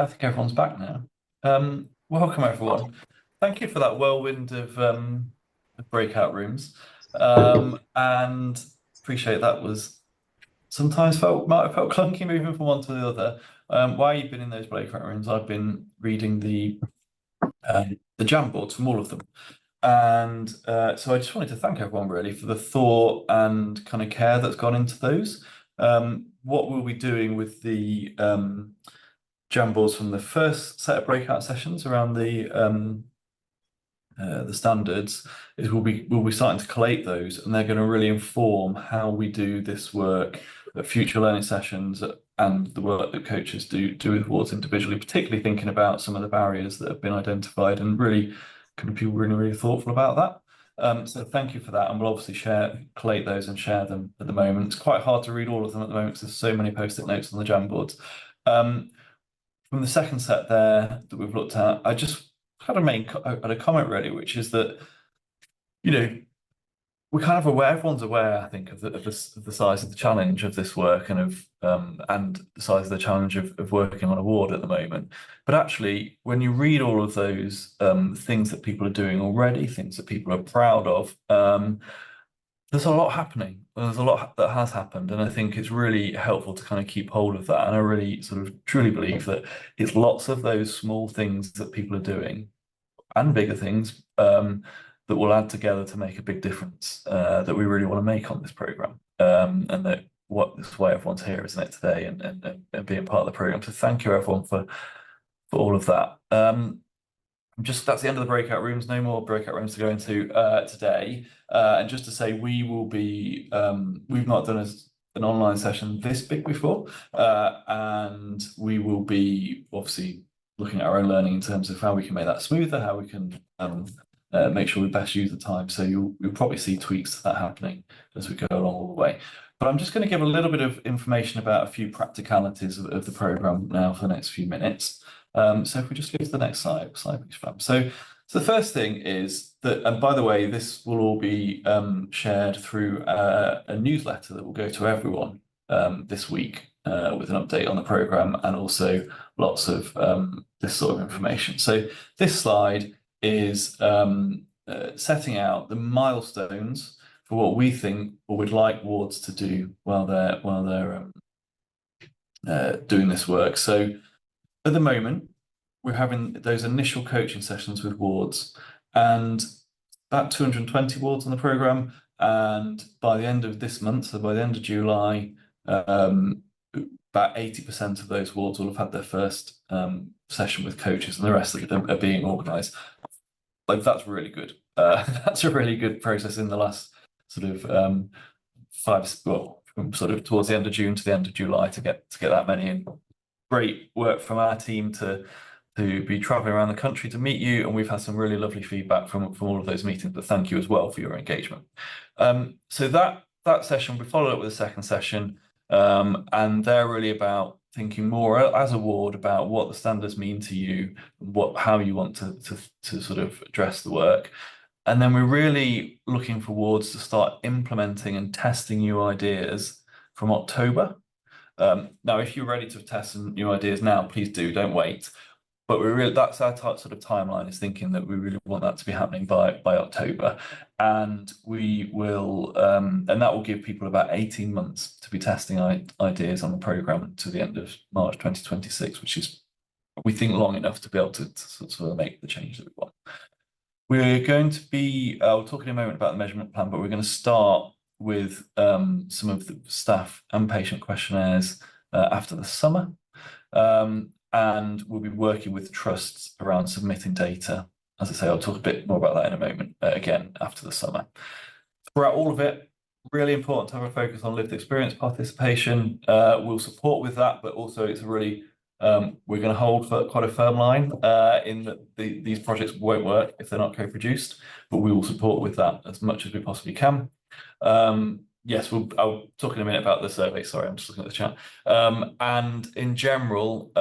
I think everyone's back now. Welcome everyone. Thank you for that whirlwind of breakout rooms. And appreciate that was sometimes might have felt clunky moving from one to the other. While you've been in those breakout rooms, I've been reading the jam boards from all of them. And so I just wanted to thank everyone really for the thought and kind of care that's gone into those. What we'll be doing with the jam boards from the first set of breakout sessions around the standards is we'll be starting to collate those, and they're going to really inform how we do this work at future learning sessions and the work that coaches do with wards individually, particularly thinking about some of the barriers that have been identified and really kind of people really thoughtful about that. So thank you for that, and we'll obviously collate those and share them at the moment. It's quite hard to read all of them at the moment because there's so many post-it notes on the jam boards. From the second set there that we've looked at, I just had a comment really, which is that, you know, we're kind of aware, everyone's aware, I think, of the size of the challenge of this work and the size of the challenge of working on a ward at the moment. But actually, when you read all of those things that people are doing already, things that people are proud of, there's a lot happening. There's a lot that has happened, and I think it's really helpful to kind of keep hold of that. And I really sort of truly believe that it's lots of those small things that people are doing and bigger things that will add together to make a big difference that we really want to make on this program. And that's why everyone's here, isn't it, today, and being part of the program. So thank you everyone for all of that. That's the end of the breakout rooms. No more breakout rooms to go into today. And just to say, we will be, we've not done an online session this big before, and we will be obviously looking at our own learning in terms of how we can make that smoother, how we can make sure we best use the time. So you'll probably see tweaks to that happening as we go along all the way. But I'm just going to give a little bit of information about a few practicalities of the program now for the next few minutes. So if we just go to the next slide please, Fab. So the first thing is that, and by the way, this will all be shared through a newsletter that will go to everyone this week with an update on the program and also lots of this sort of information. So this slide is setting out the milestones for what we think or would like wards to do while they're doing this work. So at the moment, we're having those initial coaching sessions with wards, and about 220 wards on the program. And by the end of this month, so by the end of July, about 80% of those wards will have had their first session with coaches, and the rest of them are being organised. Like, that's really good. That's a really good process in the last sort of from sort of towards the end of June to the end of July to get that many in. Great work from our team to be traveling around the country to meet you, and we've had some really lovely feedback from all of those meetings, but thank you as well for your engagement. So that session, we followed up with a second session, and they're really about thinking more as a ward about what the standards mean to you, how you want to sort of address the work. And then we're really looking for wards to start implementing and testing new ideas from October. Now, if you're ready to test some new ideas now, please do, don't wait. But that's our sort of timeline, is thinking that we really want that to be happening by October. And we will, and that will give people about 18 months to be testing ideas on the program to the end of March 2026, which is, we think, long enough to be able to sort of make the change that we want. We're going to be, we'll talk in a moment about the measurement plan, but we're going to start with some of the staff and patient questionnaires after the summer. And we'll be working with trusts around submitting data. As I say, I'll talk a bit more about that in a moment, again, after the summer. Throughout all of it, really important to have a focus on lived experience participation. We'll support with that, but also it's really, we're going to hold for quite a firm line in that these projects won't work if they're not co-produced, but we will support with that as much as we possibly can. Yes, I'll talk in a minute about the survey. Sorry, I'm just looking at the chat. And in general,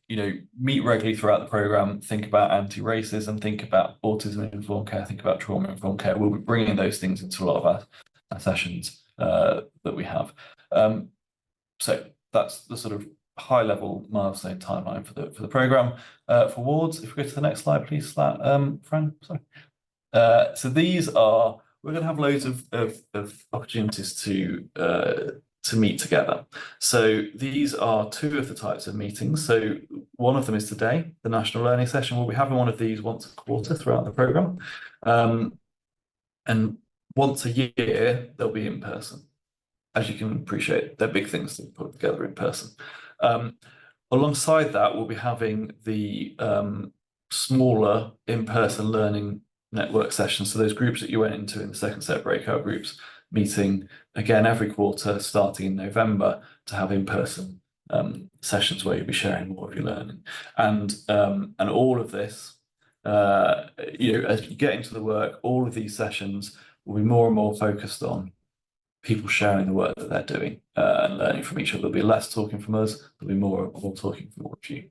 you know, meet regularly throughout the program, think about anti-racism, think about autism-informed care, think about trauma-informed care. We'll be bringing those things into a lot of our sessions that we have. So that's the sort of high-level milestone timeline for the program. For wards, if we go to the next slide, please, Fran. Sorry. So these are, we're going to have loads of opportunities to meet together. So these are two of the types of meetings. So one of them is today, the National Learning Session. We'll be having one of these once a quarter throughout the program. And once a year, they'll be in person. As you can appreciate, they're big things to put together in person. Alongside that, we'll be having the smaller in-person learning network sessions. So those groups that you went into in the second set of breakout groups, meeting again every quarter starting in November to have in-person sessions where you'll be sharing more of your learning. And all of this, as you get into the work, all of these sessions will be more and more focused on people sharing the work that they're doing and learning from each other. There'll be less talking from us, there'll be more talking from all of you.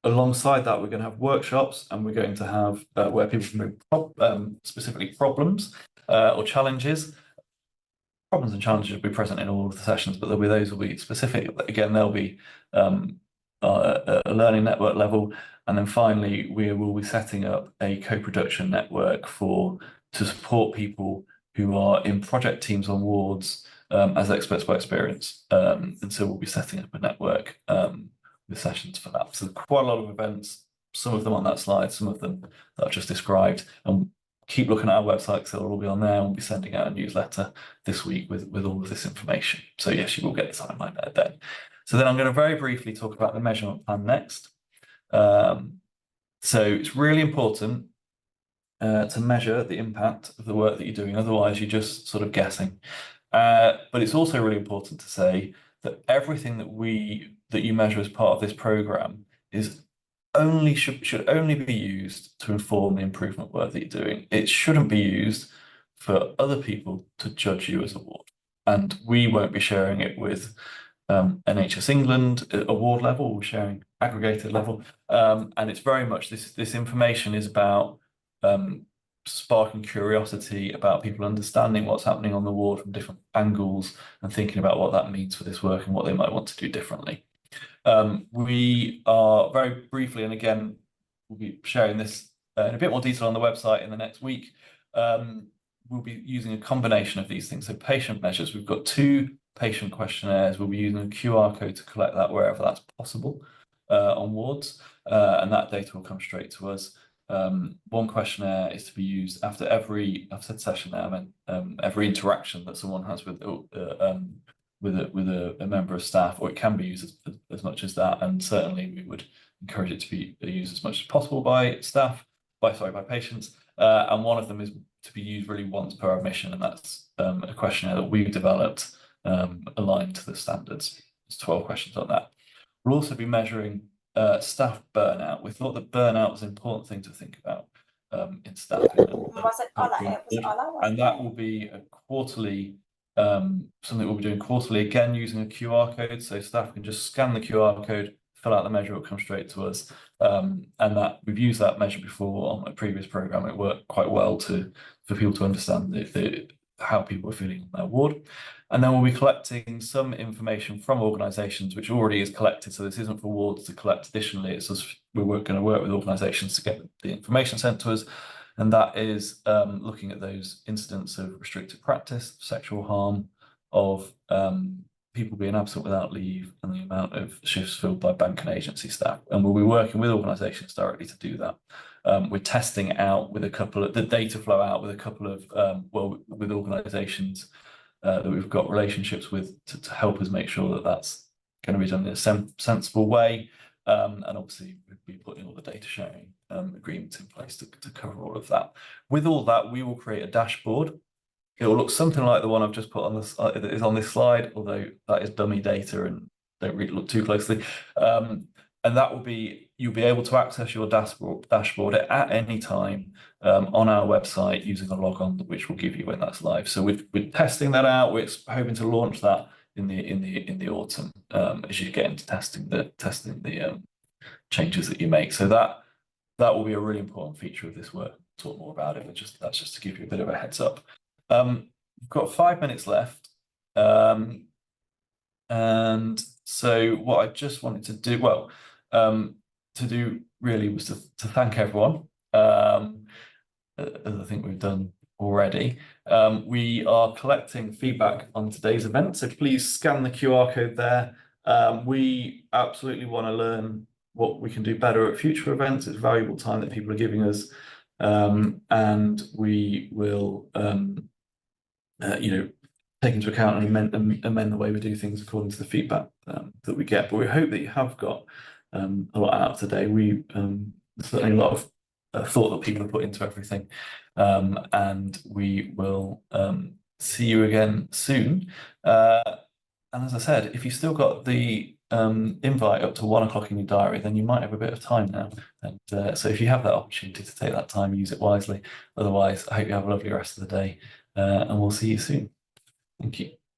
Alongside that, we're going to have workshops, and we're going to have where people can bring specifically problems or challenges. Problems and challenges will be present in all of the sessions, but those will be specific. Again, they'll be a learning network level. And then finally, we will be setting up a co-production network to support people who are in project teams on wards as experts by experience. And so we'll be setting up a network with sessions for that. So quite a lot of events, some of them on that slide, some of them that I've just described. And keep looking at our website, because it'll all be on there. We'll be sending out a newsletter this week with all of this information. So yes, you will get the timeline there then. So then I'm going to very briefly talk about the measurement plan next. So it's really important to measure the impact of the work that you're doing. Otherwise, you're just sort of guessing. But it's also really important to say that everything that you measure as part of this program should only be used to inform the improvement work that you're doing. It shouldn't be used for other people to judge you as a ward. And we won't be sharing it with NHS England award level. We're sharing aggregated level. And it's very much this information is about sparking curiosity about people understanding what's happening on the ward from different angles and thinking about what that means for this work and what they might want to do differently. We are very briefly, and again, we'll be sharing this in a bit more detail on the website in the next week. We'll be using a combination of these things. So patient measures, we've got 2 patient questionnaires. We'll be using a QR code to collect that wherever that's possible on wards, and that data will come straight to us. One questionnaire is to be used after every, I've said session now, I meant every interaction that someone has with a member of staff, or it can be used as much as that. And certainly we would encourage it to be used as much as possible by staff, by patients. And one of them is to be used really once per admission, and that's a questionnaire that we've developed aligned to the standards. There's 12 questions on that. We'll also be measuring staff burnout. We thought that burnout was an important thing to think about in staffing. And that will be a quarterly, something we'll be doing quarterly, again using a QR code, so staff can just scan the QR code, fill out the measure, it'll come straight to us. And that we've used that measure before on a previous program. It worked quite well for people to understand how people are feeling on their ward. And then we'll be collecting some information from organisations, which already is collected. So this isn't for wards to collect additionally. It's just we're going to work with organisations to get the information sent to us. And that is looking at those incidents of restricted practice, sexual harm, of people being absent without leave, and the amount of shifts filled by bank and agency staff. And we'll be working with organisations directly to do that. We're testing it out with a couple of the data flow out with a couple of with organisations that we've got relationships with to help us make sure that that's going to be done in a sensible way. And obviously we'll be putting all the data sharing agreements in place to cover all of that. With all that, we will create a dashboard. It will look something like the one I've just put on this that is on this slide, although that is dummy data and don't really look too closely. And that will be, you'll be able to access your dashboard at any time on our website using a logon, which will give you when that's live. So we're testing that out. We're hoping to launch that in the autumn as you get into testing the changes that you make. So that will be a really important feature of this work. We'll talk more about it, but that's just to give you a bit of a heads up. We've got 5 minutes left, and So what I just wanted to do, well, to do really was to thank everyone, as I think we've done already. We are collecting feedback on today's event, so please scan the QR code there. We absolutely want to learn what we can do better at future events. It's valuable time that people are giving us, and we will, take into account and amend the way we do things according to the feedback that we get. But we hope that you have got a lot out of today. We certainly a lot of thought that people have put into everything, and we will see you again soon. And as I said, if you've still got the invite up to 1 o'clock in your diary, then you might have a bit of time now. And so if you have that opportunity to take that time, use it wisely. Otherwise, I hope you have a lovely rest of the day, and we'll see you soon. Thank you.